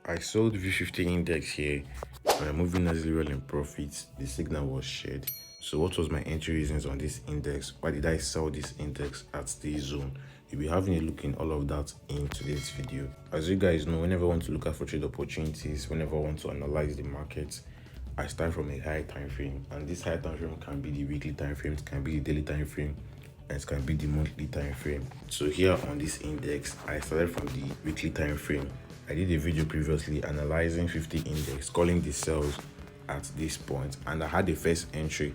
I sold V50 index here. We're moving as well in profits. The signal was shared. So what was my entry reasons on this index? Why did I sell this index at this zone? You'll be having a look in all of that in today's video. As you guys know, whenever I want to look out for trade opportunities, whenever I want to analyze the market, I start from a high time frame, and this high time frame can be the weekly time frame, it can be the daily time frame, and it can be the monthly time frame. So here on this index, I started from the weekly time frame. I did a video previously analyzing 50 index, calling the sales at this point, and I had the first entry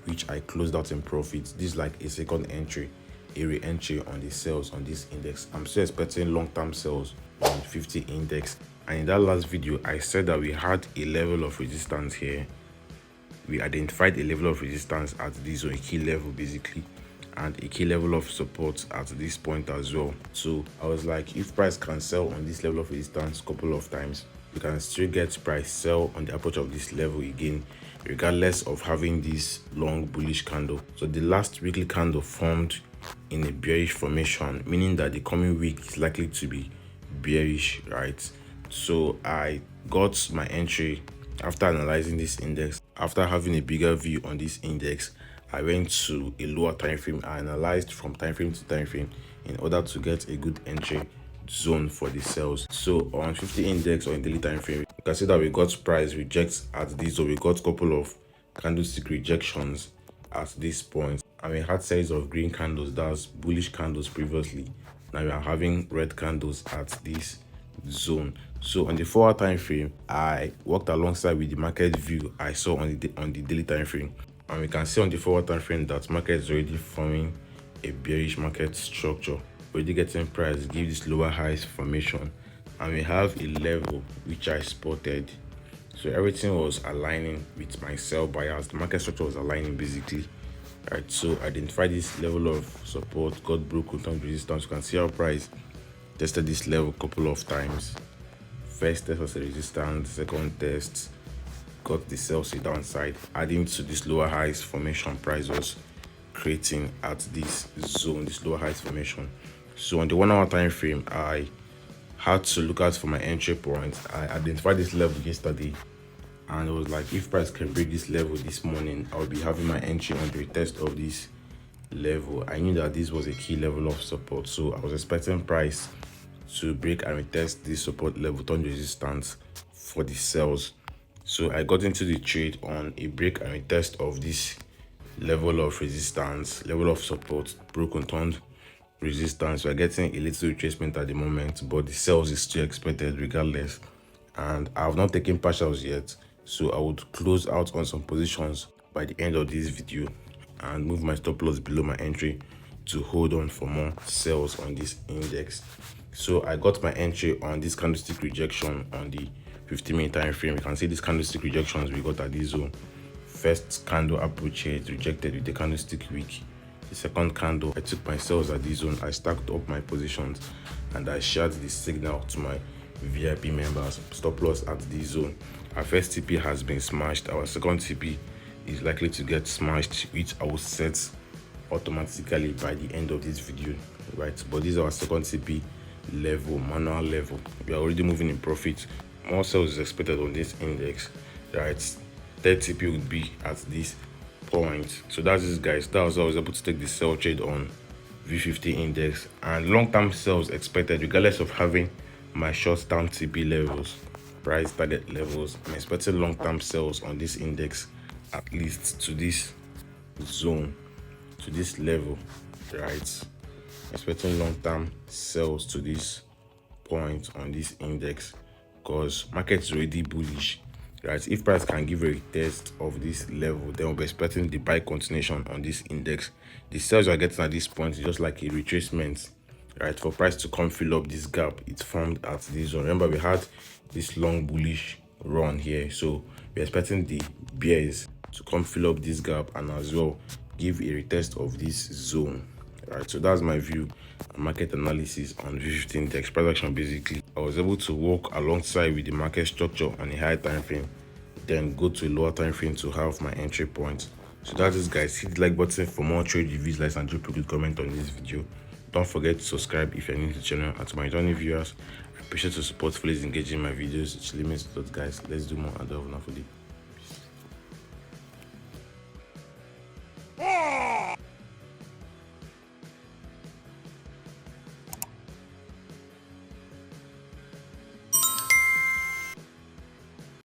which I closed out in profit. This is like a second entry, a re-entry on the sales on this index. I'm still expecting long-term sales on 50 index, and in that last video I said that we had a level of resistance here. We identified a level of resistance at this, or a key level basically, and a key level of support at this point as well. So I was like, if price can sell on this level of resistance a couple of times, we can still get price sell on the approach of this level again, regardless of having this long bullish candle. So the last weekly candle formed in a bearish formation, meaning that the coming week is likely to be bearish, right? So I got my entry after analyzing this index. After having a bigger view on this index, I went to a lower time frame. I analyzed from time frame to time frame in order to get a good entry zone for the sales. So on 50 index or in daily time frame, you can see that we got price rejects at this, or we got a couple of candlestick rejections at this point, and we had series of green candles, that's bullish candles previously. Now we are having red candles at this zone. So on the 4-hour time frame, I worked alongside with the market view I saw on the daily time frame, and we can see on the 4-hour time frame that market is already forming a bearish market structure, already getting price give this lower highs formation, and we have a level which I spotted. So everything was aligning with my sell bias. The market structure was aligning basically, right? So I identified this level of support, got broken down resistance. You can see how price tested this level a couple of times. First test was a resistance, second test got the sales downside, adding to this lower highs formation price was creating at this zone, this lower highs formation. So on the 1-hour time frame, I had to look out for my entry point. I identified this level yesterday, and it was like, if price can break this level this morning, I'll be having my entry on the retest of this level. I knew that this was a key level of support, so I was expecting price to break and retest this support level, turn resistance for the sales. So I got into the trade on a break and retest of this level of resistance, level of support, broken turned resistance. We're getting a little retracement at the moment, but the sales is still expected regardless, and I have not taken partials yet, so I would close out on some positions by the end of this video and move my stop loss below my entry to hold on for more sales on this index. So I got my entry on this candlestick rejection on the 15-minute time frame. You can see these candlestick rejections we got at this zone. First candle approach here is rejected with the candlestick wick. The second candle, I took my sales at this zone. I stacked up my positions and I shared the signal to my VIP members. Stop loss at this zone. Our first TP has been smashed. Our second TP is likely to get smashed, which I will set automatically by the end of this video, right? But this is our second TP level, manual level. We are already moving in profit. More sales is expected on this index, right? Third TP would be at this point. So that's this, guys. That was how I was able to take the sell trade on V50 index, and long-term sales expected regardless of having my short-term TP levels, price target levels. I'm expecting long-term sales on this index at least to this zone, to this level, right? Expecting long-term sales to this point on this index, because market is already bullish, right? If price can give a test of this level, then we'll be expecting the buy continuation on this index. The sales are getting at this point is just like a retracement, right? For price to come fill up this gap it formed at this zone. Remember, we had this long bullish run here, so we're expecting the bears to come fill up this gap and as well give a retest of this zone, right? So that's my view and market analysis on V50 index price action. Basically, I was able to work alongside with the market structure on a high time frame, then go to a lower time frame to have my entry point. So that is, guys. Hit the like button for more trade reviews, likes, and drop a good comment on this video. Don't forget to subscribe if you're new to the channel. And to my returning viewers, I appreciate your support. Please engage in my videos. It's limited, guys. Let's do more and over now for the